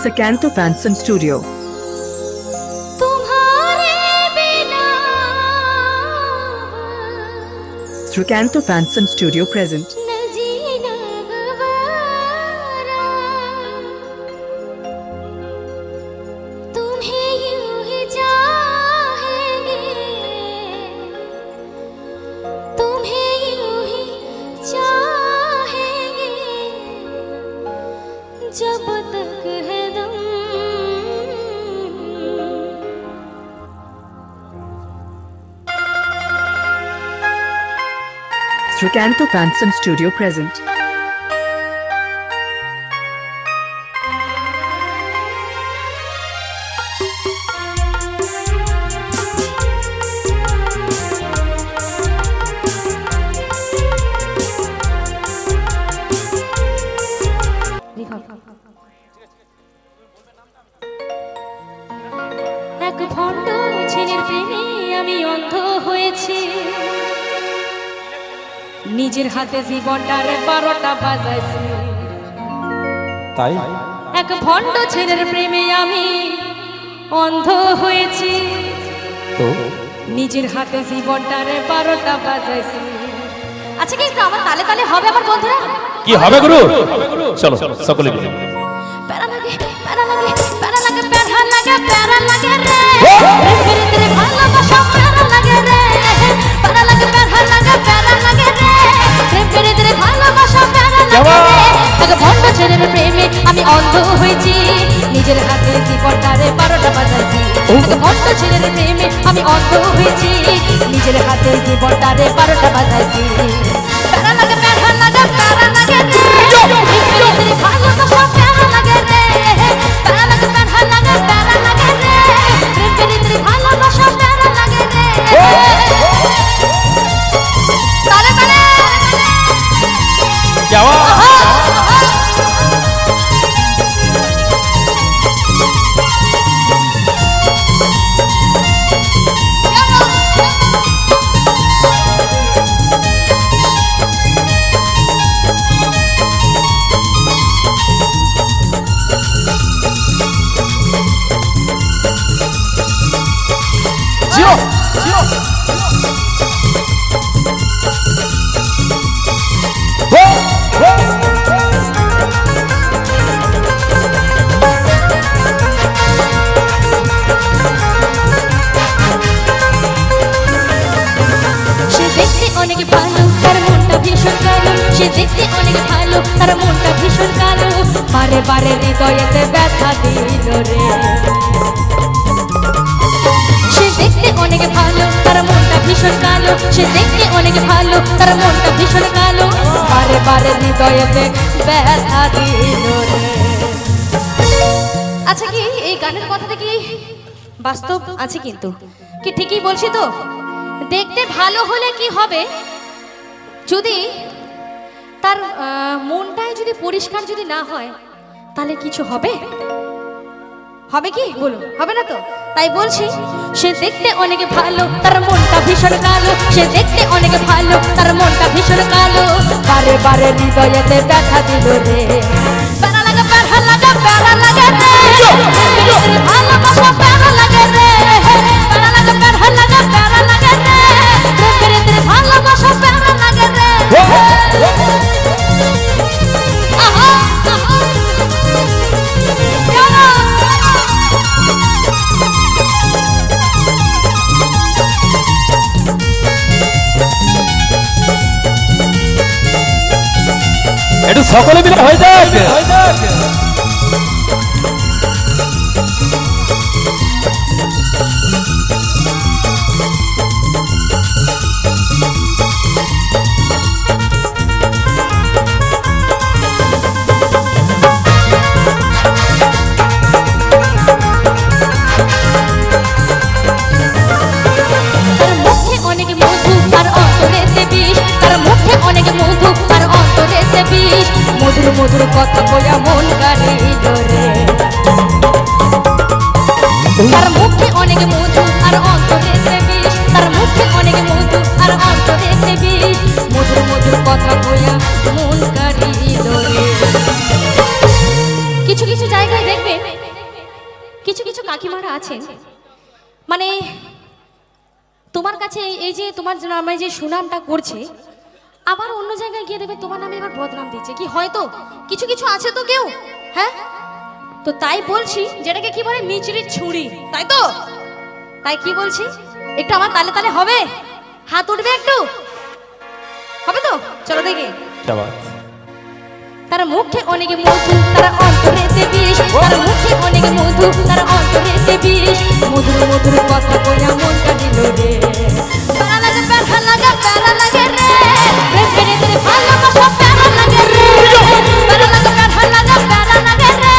Sakanto Fanson Studio. Sakanto Fanson Studio present. Sakanto Fanson Studio present. এক ভণ্ড ছেলের প্রেমে আমি অন্ধ হয়েছি, নিজের হাতে জীবনটারে 12টা বাজাইছি। তাই এক ভণ্ড ছেলের প্রেমে আমি অন্ধ হয়েছি, তো নিজের হাতে জীবনটারে 12টা বাজাইছি। আচ্ছা কি একটু আমার তালে তালে হবে আমার বন্ধুরা? কি হবে গুরু? চলো সকলে মিলে। প্যারা লাগে প্যারা লাগে প্যারা লাগে প্যারা লাগে প্যারা লাগে রে, ধীরে ধীরে ভালোবাসা প্যারা লাগে রে, প্যারা লাগে প্যারা লাগে প্যারা লাগে রে, ধীরে ধীরে ভালোবাসা প্যারা লাগে রে। এক ভণ্ড ছেলের প্রেমে আমি অন্ধ হয়েছি, নিজের হাতে জীবনটারে 12টা বাজাইছি। এক ভণ্ড ছেলের প্রেমে আমি অন্ধ হয়েছি, নিজের হাতে জীবনটারে 12টা বাজাইছি। প্যারা লাগে প্যারা লাগে প্যারা লাগে রে, ধীরে ধীরে ভালোবাসা প্যারা লাগে রে, প্যারা লাগে প্যারা লাগে প্যারা লাগে রে, ধীরে ধীরে ভালোবাসা প্যারা লাগে রে। তালে তালে যাওয়া অনেক ভালো, তার মনটা ভীষণ কালো, সে দেখতে অনেক ভালো, তার মনটা ভীষণ কালো, বারে বারে হৃদয়েতে ব্যথা দিল রে। সে দেখতে অনেক ভালো, তার মনটা ভীষণ কালো, সে দেখতে অনেক ভালো, তার মনটা ভীষণ কালো, বারে বারে হৃদয়েতে ব্যথা দিল রে। আচ্ছা কি এই গানের কথাটা কি বাস্তব আছে? কিন্তু কি ঠিকই বলছি তো? দেখতে ভালো হলে কি হবে, যদি তার মনটাই যদি পরিষ্কার যদি না হয় তাহলে কিছু হবে? হবে কি বলুন? হবে না তো। তাই বলছি সে দেখতে অনেক ভালো, তার মনটা ভীষণ কালো, সে দেখতে অনেক ভালো, তার মনটা ভীষণ কালো, বারে বারে হৃদয়েতে ব্যথা দিল রে। প্যারা লাগা প্যারা লাগা প্যারা লাগে রে, ভালোবাসা প্যারা লাগে রে, প্যারা লাগা প্যারা লাগা প্যারা লাগে রে, ভালোবাসা প্যারা লাগে রে। আহা আহা একটু সকলে মিলে হয়ে যাক। মধুর মধুর কথা কইয়া মন কাড়িল রে, তার মুখে অনেক মধু আর অন্তরে বিষ, তার মুখে অনেক মধু আর অন্তরে বিষ, মধুর মধুর কথা কইয়া মন কাড়িল রে। কিছু কিছু জায়গায় দেখবে কিছু কিছু কাকিমারা আছেন মানে তোমার কাছে এই যে তোমার নামে যে সুনামটা করছে আবার অন্য জায়গায় গিয়ে দেবে তোমার নামে এবার বদনাম দিচ্ছে কি হয়তো কিছু কিছু আছে তো কেউ হ্যাঁ তো তাই বলছি যেটাকে কি বলে মিচড়ির ছুরি তাই তো তাই কি বলছি একটু আমার তালে তালে হবে হাত উঠবে একটু হবে তো চলো দেখি তারা মুখে অনেক মধু তারা অন্তরেতে বিষ তারা মুখে অনেক মধু তারা অন্তরেতে বিষ মধুর মধুর কথা কইয়া মনটা দিল রে প্যারা লাগে প্যারা লাগে রে প্রেম করে তোরে ভালোবাসা প্যারা লাগে রে প্যারা লাগে প্যারা লাগে রে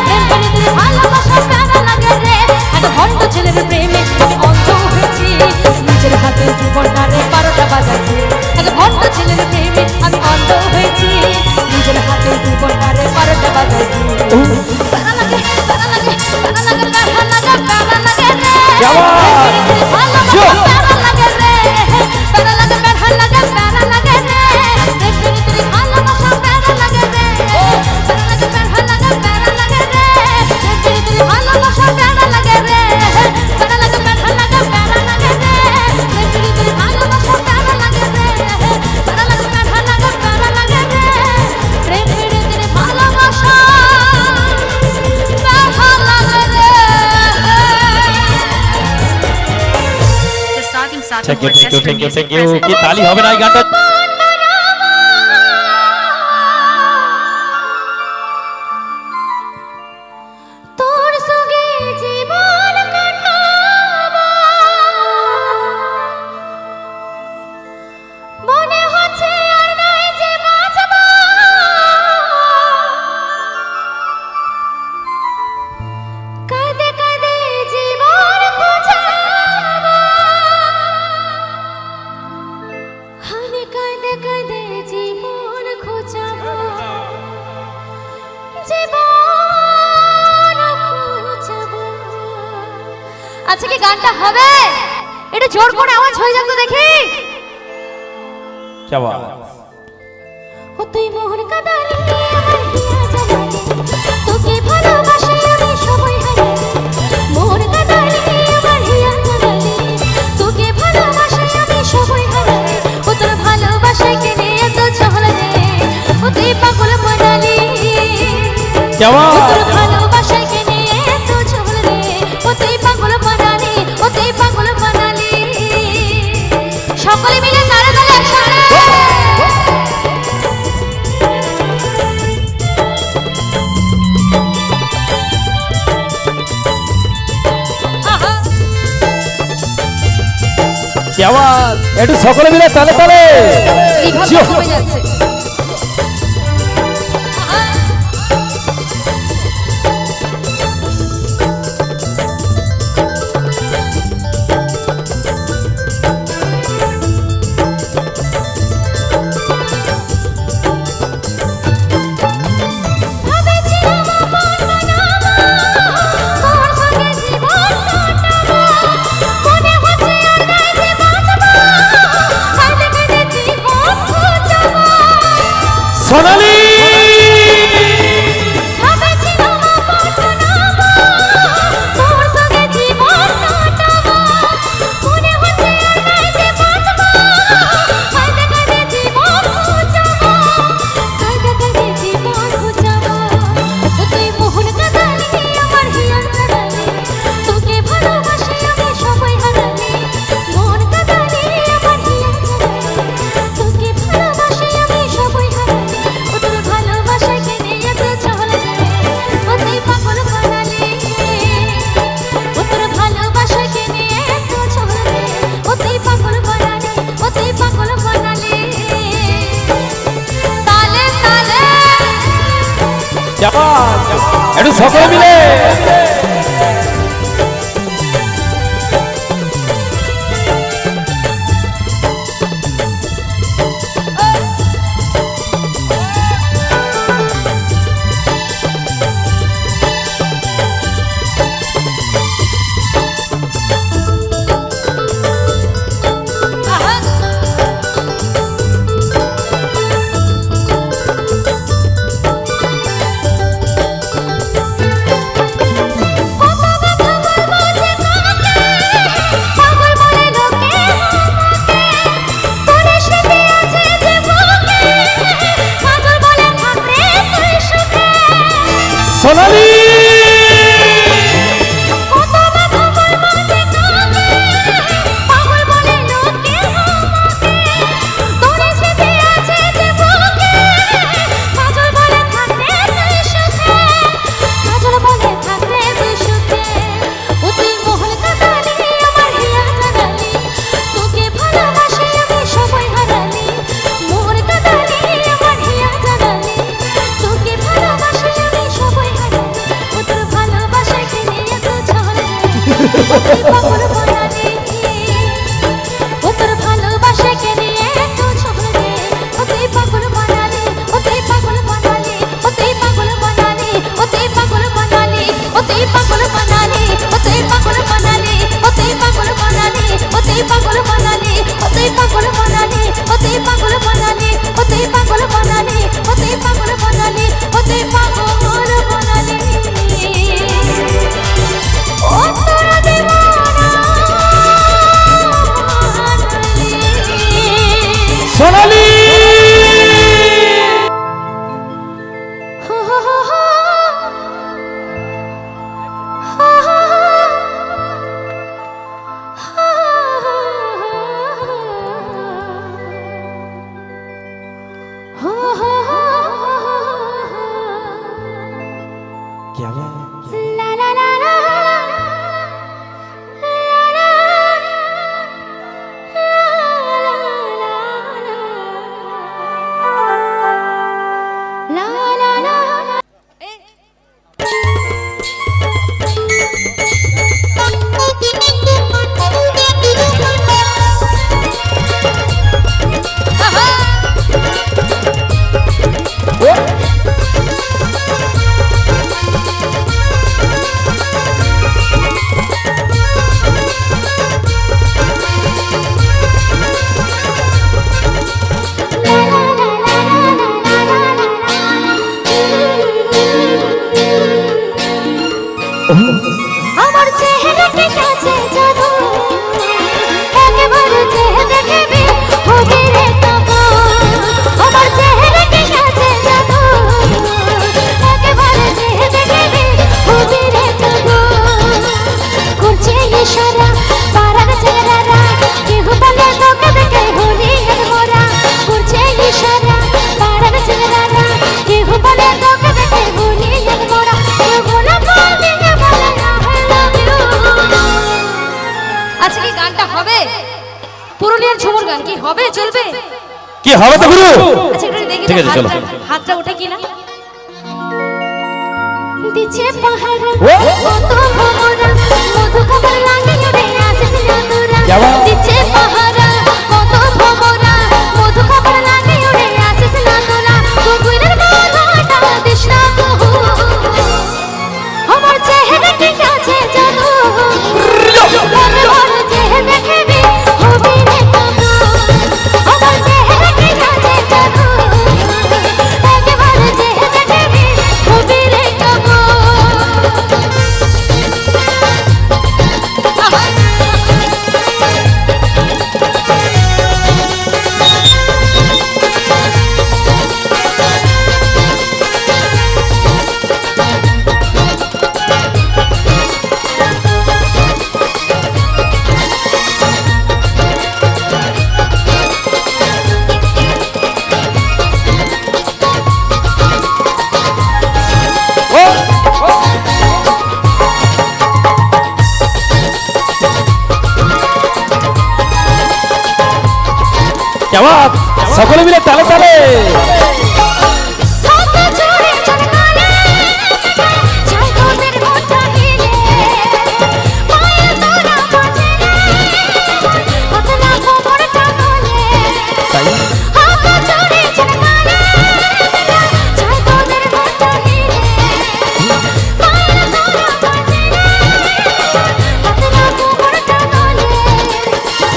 প্রেম করে তোরে ভালোবাসা প্যারা লাগে রে এক ভণ্ড ছেলের প্রেমে আমি অন্ধ হয়েছি নিজের হাতে জীবনটারে 12টা বাজাচ্ছি এক ভণ্ড ছেলের প্রেমে আমি অন্ধ হয়েছি নিজের হাতে জীবনটারে 12টা বাজাচ্ছি প্যারা লাগে প্যারা লাগে প্যারা লাগে প্যারা লাগে প্যারা লাগে রে ভালোবাসা প্যারা লাগে রে প্যারা লাগে প্যারা লাগে প্যারা লাগে রে দেখতে তুই ভালোবাসা প্যারা লাগে রে প্যারা লাগে প্যারা লাগে প্যারা লাগে রে দেখতে তুই ভালোবাসা প্যারা লাগে রে প্যারা লাগে প্যারা লাগে প্যারা লাগে রে দেখতে তুই ভালোবাসা প্যারা লাগে রে প্যারা লাগে প্যারা লাগে প্যারা লাগে রে প্রেম করে তুই ভালোবাসা প্যারা লাগে রে Thank you. কি তালি হবে না এই গানটা তোর সঙ্গে জীবন কাটাবো মনে হচ্ছে আর নাই যে বাঁচবো কাঁদে কাঁদে জীবন খোঁজাবো আমি কাঁদে কাঁদে জীবন খোঁজাবো জীবন খোঁজাবো আচ্ছা কি গানটা হবে একটু জোর করে আওয়াজ হয়ে যাক তো দেখি क्या बात ও তুই মোহন কাঁদালি আমার হিয়া জানালি তোকে ভালোবাসি আমি সবাই হারালি মোহন কাঁদালি আমার হিয়া জানালি তোকে ভালোবাসি আমি সবাই হারালি ও তোর ভালোবাসায় কেনে এত চলে রে ও তুই পাগল বানালি क्या ও बात তোর ভালোবাসায় কেনে এত চলে রে ও তুই পাগল বানালি ও তুই পাগল বানালি সকলে মিলে তালে তালে একসাথে क्या बात একটু সকলে মিলে তালে তালে এইভাবে জিও। চলে যাচ্ছে ভেবেছিলাম আপন বানাবো, তোর সঙ্গে জীবন কাটাবো। মনে হচ্ছে আর নাই যে বাঁচবো, কাঁদে কাঁদে জীবন খোঁজাবো। সোনালি ভেবেছিলাম আপন বানাবো, তোর সঙ্গে জীবন কাটাবো। মনে হচ্ছে আর নাই যে বাঁচবো, কাঁদে কাঁদে জীবন খোঁজাবো। কাঁদে কাঁদে জীবন খোঁজাবো। ও তুই মোহন কাঁদালি আমার হিয়া জানালি তোকে ভালোবাসি আমি সবাই হারালি মোহন কাঁদালি আমার হিয়া জানালি তোকে ভালোবাসি আমি সবাই হারালি ও তোর ভালোবাসায় কেনে এত চলে রে ও তুই পাগল বানালি ও তোর ভালোবাসায় কেনে এত চলে রে ও তুই পাগল বানালি ও তুই পাগল বানালি তালে তালে क्या बात একটু সকলে মিলে পাগল বানালি ও তোর ভালোবাসা কে নিয়ে এত ঝগড়ে ও তুই পাগল বানালি ও তুই পাগল বানালি ও তুই পাগল বানালি ও তুই পাগল বানালি ও তুই পাগল বানালি ও তুই পাগল বানালি ও তুই পাগল বানালি ও তুই পাগল বানালি ও তুই পাগল বানালি ও তুই পাগল বানালি ও তুই পাগল বানালি ও তুই পাগল বানালি ও তুই পাগল বানালি ও তোরা দেওয়ানা সোনালি क्या बात La la la la আমার চেহারাকে কাছে জানো একবার চেহারা দেখবি হবে রে তবু আমার চেহারাকে কাছে জানো একবার চেহারা দেখবি হবে রে তবু করছে ইশারা পারার চেহারা কেউ বলে তোকে দেখে হলি মোরা করছে ইশারা পারার চেহারা কেউ বলে তোকে দেখে হলি মোরা কেউ বলে আজকে কি গানটা হবে পুরুলিয়ার ঝুমুর গান কি হবে চলবে কি হবে তো গুরু আচ্ছা একটু দেখি ঠিক আছে চলো হাতটা উঠে কিনা দিছে পাহারা ও কত ভোরা মধু খবর লাগে রে আসিস না তোরা क्या बात দিছে পাহারা কত ভোরা মধু খবর লাগে রে আসিস না তোরা গুগুনের বাধাটা দিস না কহু আমার চেহারা কি কাছে জানো আমার চেহারা দেখবি হবে রে তবু আমার চেহারা কি কাছে জানো একবার চেহারা দেখবি হবে রে তবু क्या बात সকলে মিলে তালে তালে হাতে জোরে চলকালে চাই তোদের মোটা হিলে মায়া তোরা বাজে হাতে না খবর টাঙালে হাতে জোরে চলকালে চাই তোদের মোটা হিলে মায়া তোরা বাজে হাতে না খবর টাঙালে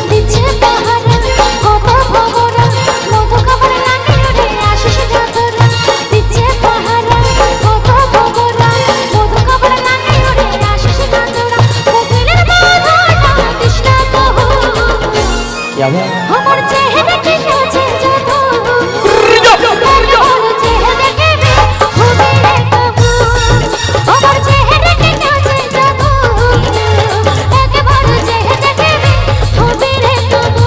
দিচ্ছে পাহারা কত ভোরা মধু খবর লাগে রে আসিস না তোরা দিচ্ছে পাহারা কত ভোরা মধু খবর লাগে রে আসিস না তোরা কোকিলের বাধাটা দিস না কহু क्या बात আমার চেহারা কি কাছে জানো আমার চেহারা দেখবি হবে রে তবু আমার চেহারা কি কাছে জানো একবার চেহারা দেখবি হবে রে তবু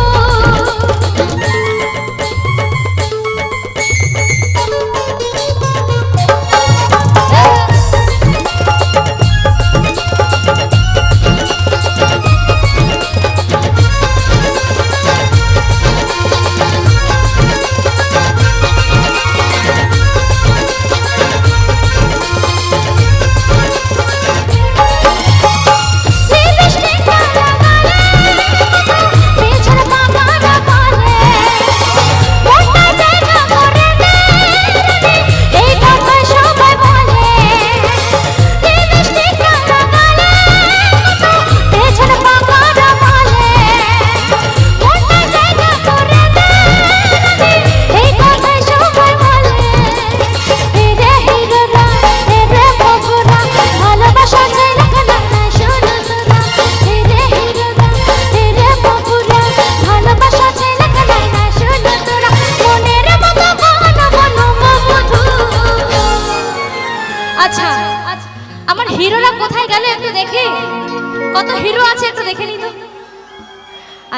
কত হিরো আছে একটু দেখে নি তো।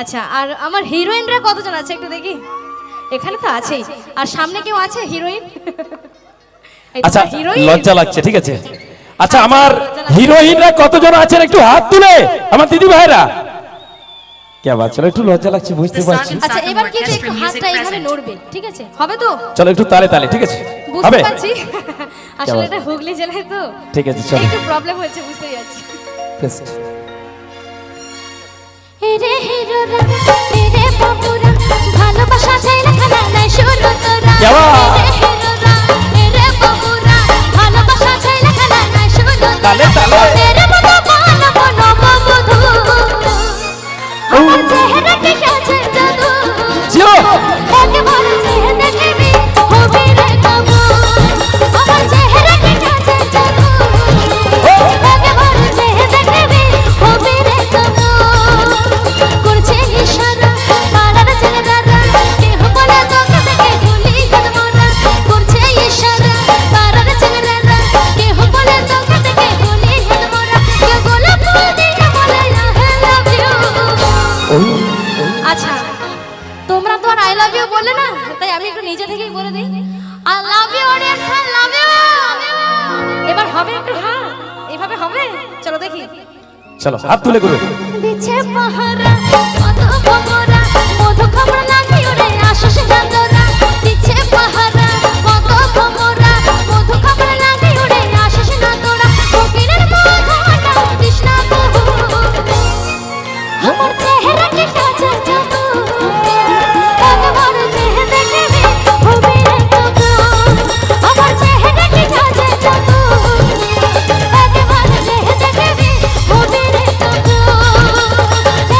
আচ্ছা, আর আমার হিরোইনরা কতজন আছে একটু দেখি। এখানে তো আছেই, আর সামনে কেউ আছে হিরোইন? আচ্ছা, লজ্জা লাগছে, ঠিক আছে। আচ্ছা, আমার হিরোইনরা কতজন আছেন একটু হাত তুলে, আমার দিদি ভাইরা। কে বাত, চলো, একটু লজ্জা লাগছে, বুঝতে পারছি। আচ্ছা, এবার কি একটু হাতটা এইভাবে নড়বে, ঠিক আছে? হবে তো? চলো একটু তালে তালে, ঠিক আছে? বুঝতে পারছি, আসলে এটা হুগলি জেলায় তো, ঠিক আছে, চলো। একটু প্রবলেম হচ্ছে, বুঝতে যাচ্ছি। বেস্ট। এরে হিরোরা, এরে বাবুরা, ভালোবাসা চাইলে খেলা নাই শুরু তোরা। এরে হিরোরা, এরে বাবুরা, ভালোবাসা চাইলে খেলা নাই শুরু তোরা। তালে তালে। তেরে মতো ভালো মনো বধু, আমার চেহারাকে কাছে জাদু। জিও। একবার চেহারা দেখবি হবে রে কাবু, আমার চেহারাকে কাছে জাদু। একবার চেহারা দেখবি হবে রে কাবু। করছে ইশারা পাড়ার ছেলেরা, কেহ বলে তোকে দেখে ভুলি গেল মোরা। করছে ইশারা পাড়ার ছেলেরা, কেহ বলে তোকে দেখে ভুলি গেল মোরা। কেউ গোলাপ ফুল দিয়ে বলে I love you। আচ্ছা, তোমরা তো আর আই লাভ ইউ বলে না, তাই আমি একটু নিজে থেকেই বলে দিই, I love you audience, I love you. এবার হবে একটু, হ্যাঁ এইভাবে হবে, চলো দেখি। চলো হাত তুলে করো। দিচ্ছে পাহারা কত খবরা, মধু খবর লাগে ওরে আশিস গান্দরা। দিচ্ছে পাহারা কত খবরা, মধু খবর লাগে ওরে আশিস গান্দরা। ফকিরের মধুটা তৃষ্ণা বহু, আমার চেহারাকে কাছে জাদু। একবার চেহারা দেখবি হবে রে কাবু, আমার চেহারাকে কাছে জাদু। একবার চেহারা দেখবি হবে রে কাবু,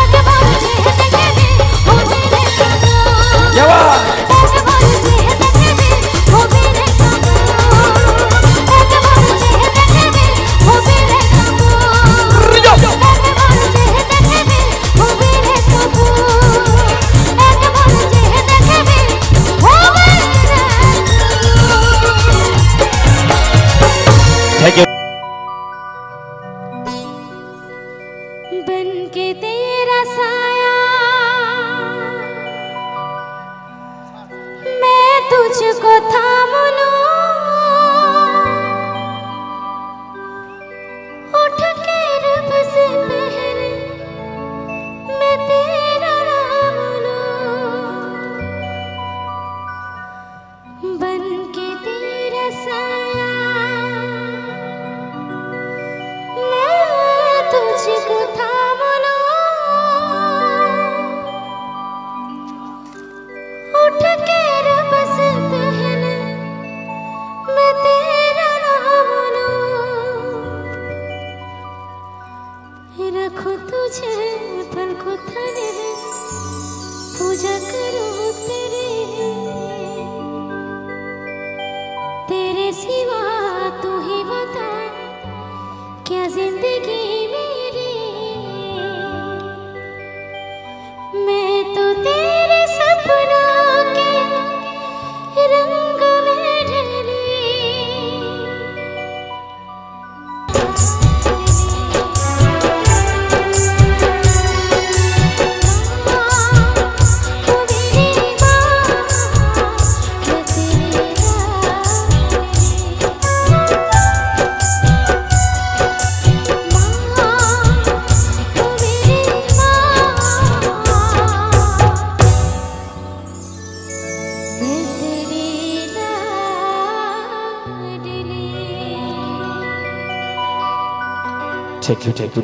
একবার চেহারা দেখবি হবে রে কাবু। যাওয়া। একবার চেহারা দেখবি হবে রে কাবু, একবার চেহারা দেখবি হবে রে কাবু। একবার চেহারা দেখবি হবে রে কাবু, একবার চেহারা দেখবি হবে রে কাবু। Thank you. बन के तेरा साया मैं तुझको थाम लूं, उठ के रब से पहले मैं तेरा नाम लूं। बन के तेरा साया मैं तुझको थाम लूं, उठ के रब से पहले मैं तेरा नाम लूं। रखूं तुझे पलकों तले, पूजा करूं तेरे सिवा तू ही बता क्या जिंदगी मेरी। मैं तो तेरे सपनों के रंग में ढली। Thank you, thank you.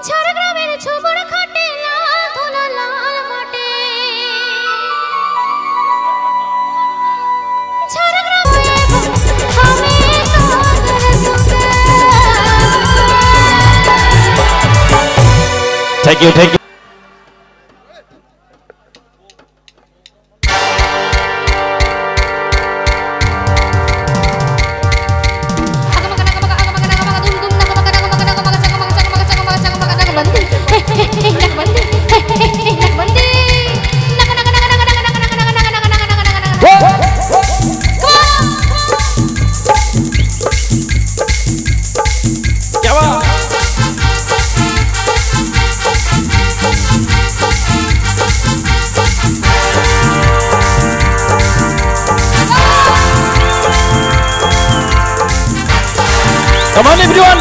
ঝাড়গ্রামের ছোবড় খাটে লাল ধুলা লাল মাটে, ঝাড়গ্রামে আমি তোদের সঙ্গে। Thank you, thank you.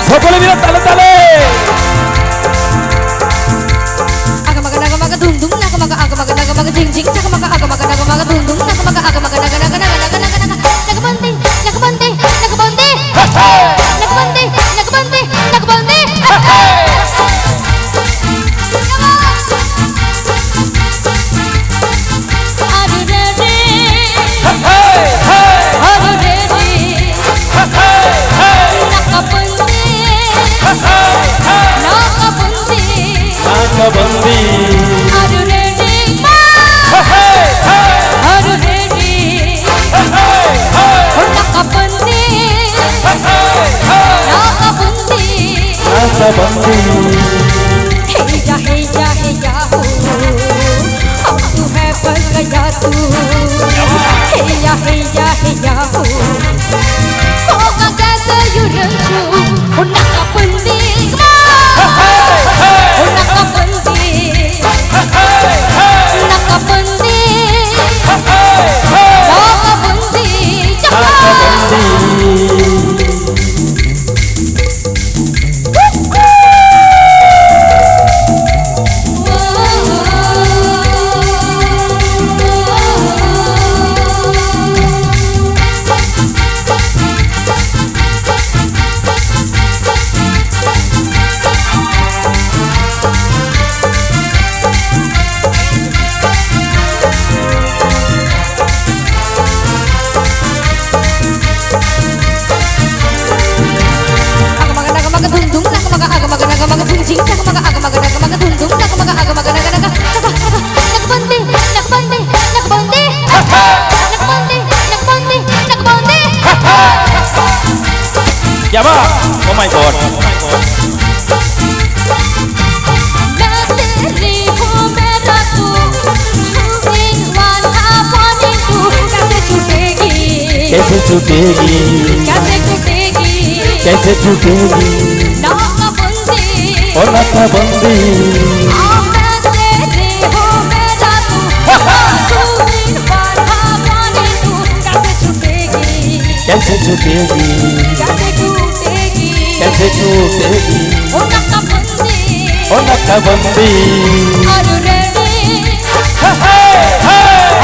সকলে মিলে তালে তালে আগমাগা নাগমাগা ধুম ধুম নাগমাগা আগমাগা নাগমাগা ঝিং ঝিং নাগমাগা আগমাগা নাগমাগা ধুম ধুম নাগমাগা আগমাগা নাগা নাগা নাগা নাগা নাগা নাগবন্দে নাগবন্দে নাগবন্দে নাগবন্দে নাগবন্দে নাগবন্দে बंदी हेया हेया हेया हो अब तू है बस गया तू हेया हेया हेया हो होगा कैसे यू रंजू उनका बंदी उनका बंदी उनका बंदी क्या बात? Oh my God! कैसे छूटेगी? कैसे छूटेगी? कैसे छूटेगी? नाकाबंदी और नाकाबंदी कैसे छूटेगी? कैसे छूटेगी? ओ नाकाबंदी आरू रेडी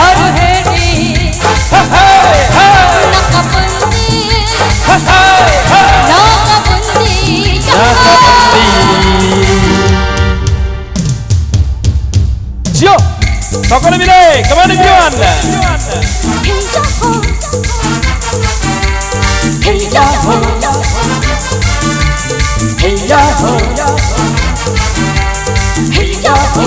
आरू रेडी जियो সকলে মিলে কমান এভরিওয়ান হেইয়া হো হেইয়া হো হেইয়া হো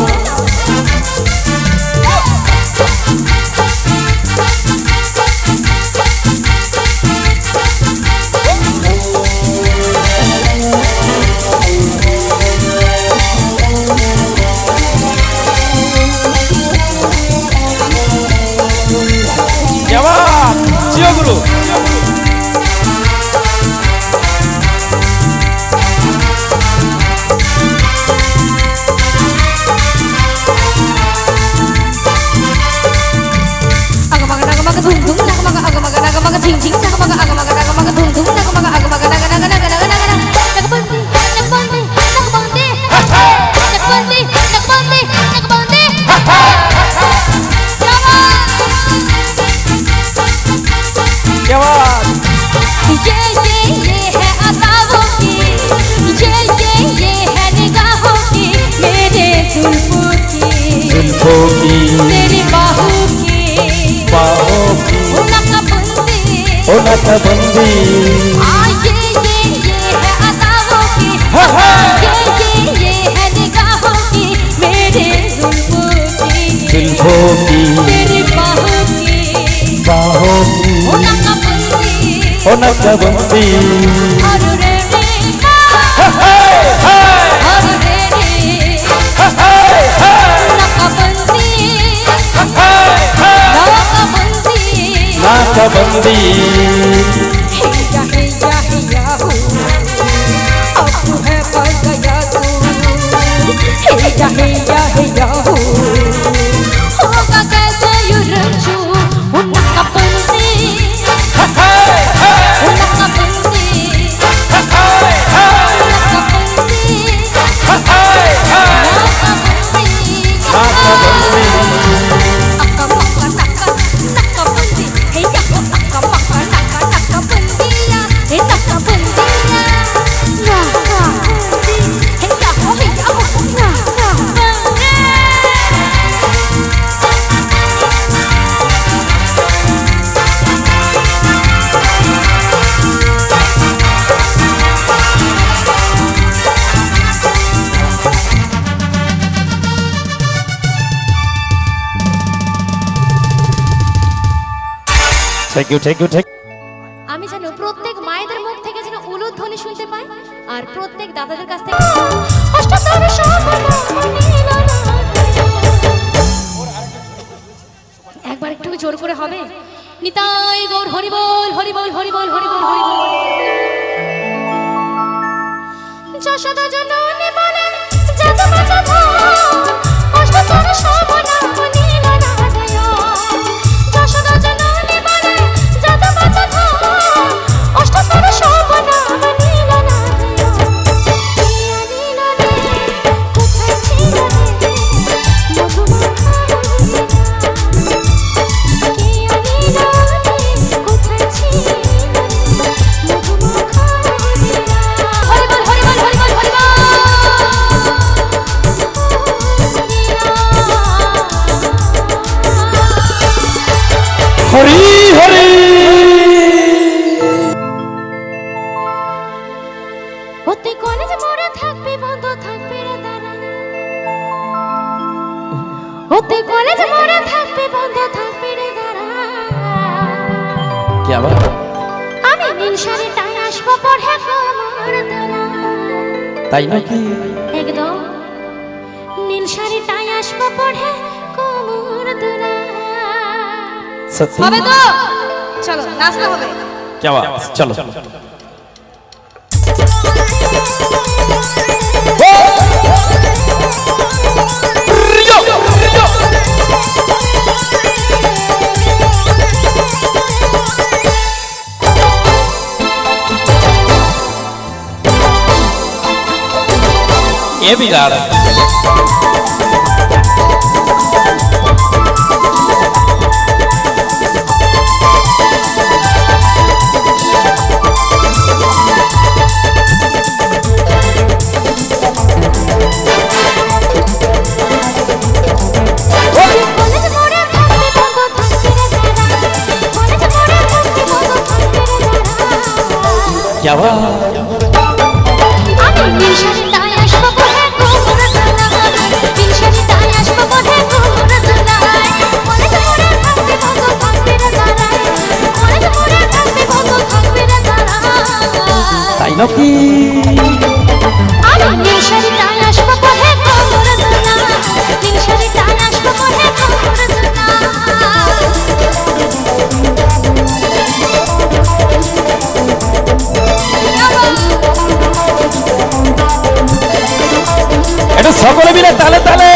जियो गुरु तेरी बाहों की ओ नाकाबंदी ये है अदाओं की ये है निगाहों की मेरे जुल्फों की तेरी बाहों की ओ नाकाबंदी आरू रेडी आरू रेडी नाकाबंदी हेया हेया हेया हो अब तू है बस गया तू हेया हेया हेया हो होगा कैसे यू रंजू उनका बंदी thank you thank you thank আমি যেন প্রত্যেক মায়েদের মুখ থেকে যেন উলুধ্বনি শুনতে পাই আর প্রত্যেক দাদাদের কাছ থেকে অষ্টতর একবার একটু জোর করে হবে নিতাই গৌর হরিবল হরিবল হরিবল হরিবল হরিবল যশোদা জননী বলেন যত বাঁচা অষ্টতর সবনাম নীল রাধয় যশোদা জননী বলেন যত বাঁচা অষ্টতর সবনাম নীল রাধয় নীল রে কোথায় ছিল রে মধুমাখা কে নীল রে কোথায় ছিল মধুমাখা হরিবল হরিবল হরিবল হরিবল হরি হরি হতে কলেজ মোড়ে থাকবে বন্ধ থাকবে রে দাঁড়া হতে কলেজ মোড়ে থাকবে বন্ধ থাকবে রে দাঁড়া কি আবার আমি নীল শাড়িটাই আসবো পড়ে কোমর দোলা তাই নাকি একদম নীল শাড়িটাই আসবো পড়ে কোমর দোলা সত্যি হবে তো চলো নাচতে হবে কি আবার চলো ये बिगाड़ क्या हुआ আমি নীল শাড়িটাই আসবো পড়ে কোমর দোলা নীল শাড়িটাই আসবো পড়ে কোমর দোলা কলেজ মোড়ে থাকবে বন্ধ থাকবে রে দাঁড়া কলেজ মোড়ে থাকবে বন্ধ থাকবে রে দাঁড়া তাই নাকি আমি নীল শাড়িটাই আসবো পড়ে কোমর দোলা নীল শাড়িটাই আসবো পড়ে কোমর দোলা এটা সকলে মিলে তালে তালে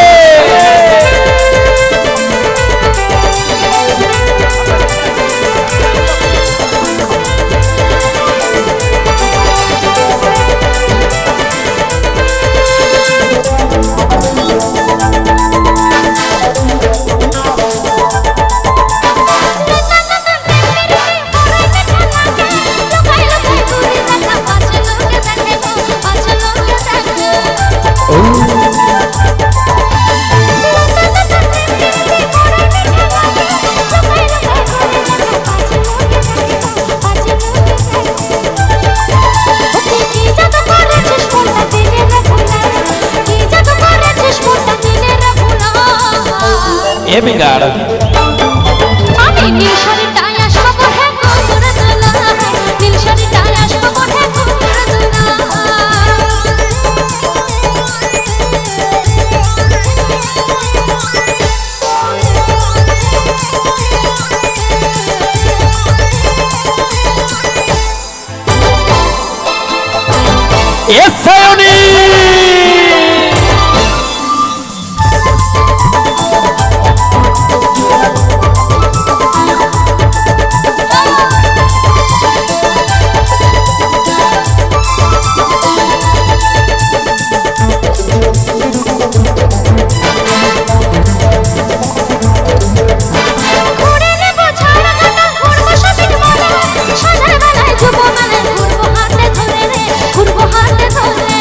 ये बिगाड़ আমি নীল শাড়িটাই আসবো পড়ে কোমর দোলা নীল শাড়িটাই আসবো পড়ে কোমর দোলা ये सयोनी ঘুরে নেব ছাড়া কাটা ঘুরবো শপিং মলে সাজার বেলায় যুব মেলে ঘুরবো হাতে ধরে রে ঘুরবো হাতে ধরে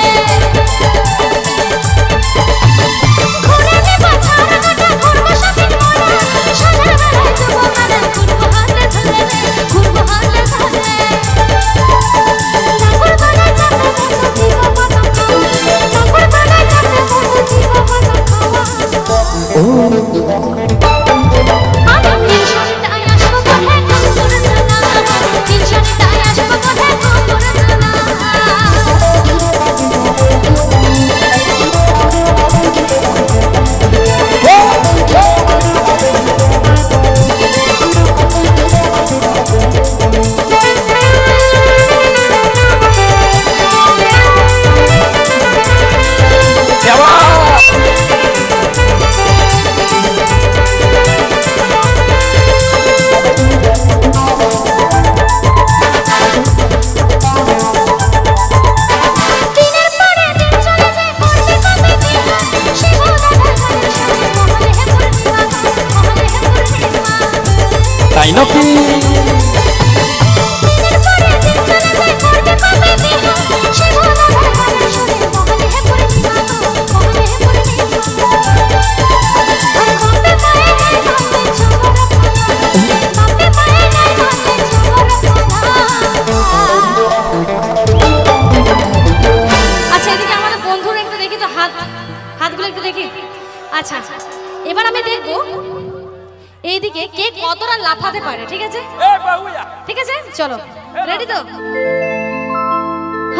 আচ্ছা এবার আমি দেখবো এইদিকে কে কতটা লাফাতে পারে, ঠিক আছে? ঠিক আছে, চলো, রেডি তো?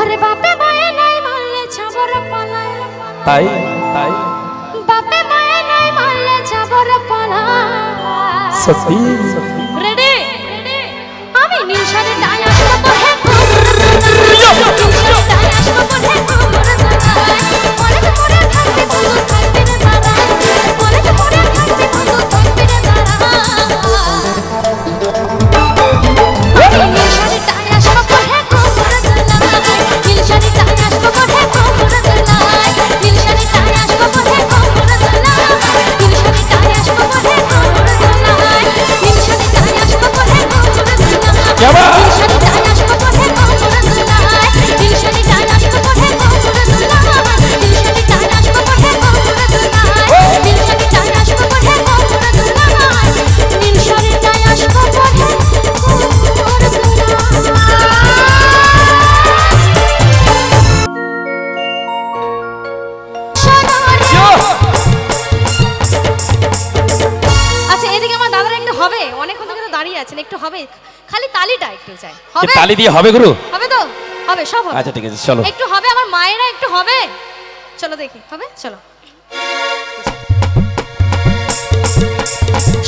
আরে বাপে মায়ে নাই মারলে ছাবর পালায়, তাই তাই বাপে মায়ে নাই মারলে ছাবর পালায়। সত্যি রেডি? আমি নীল শাড়ি টাই আসবো পরে একটু হবে, খালি তালিটা একটু চাই। হবে? তালি দিয়ে হবে গুরু? হবে তো? হবে, সব হবে। আচ্ছা ঠিক আছে, চলো। একটু হবে, আমার মায়েরা একটু হবে। চলো দেখি, হবে? চলো।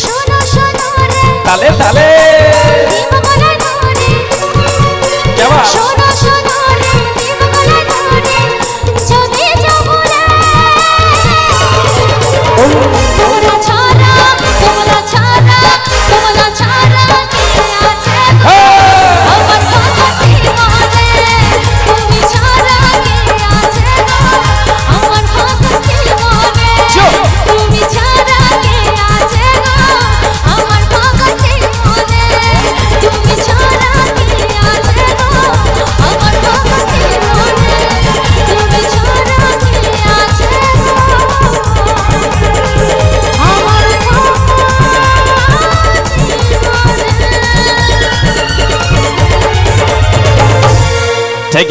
শোনো শোনো রে, তালে তালে দিবা বলে ধরে, কেমন? শোনো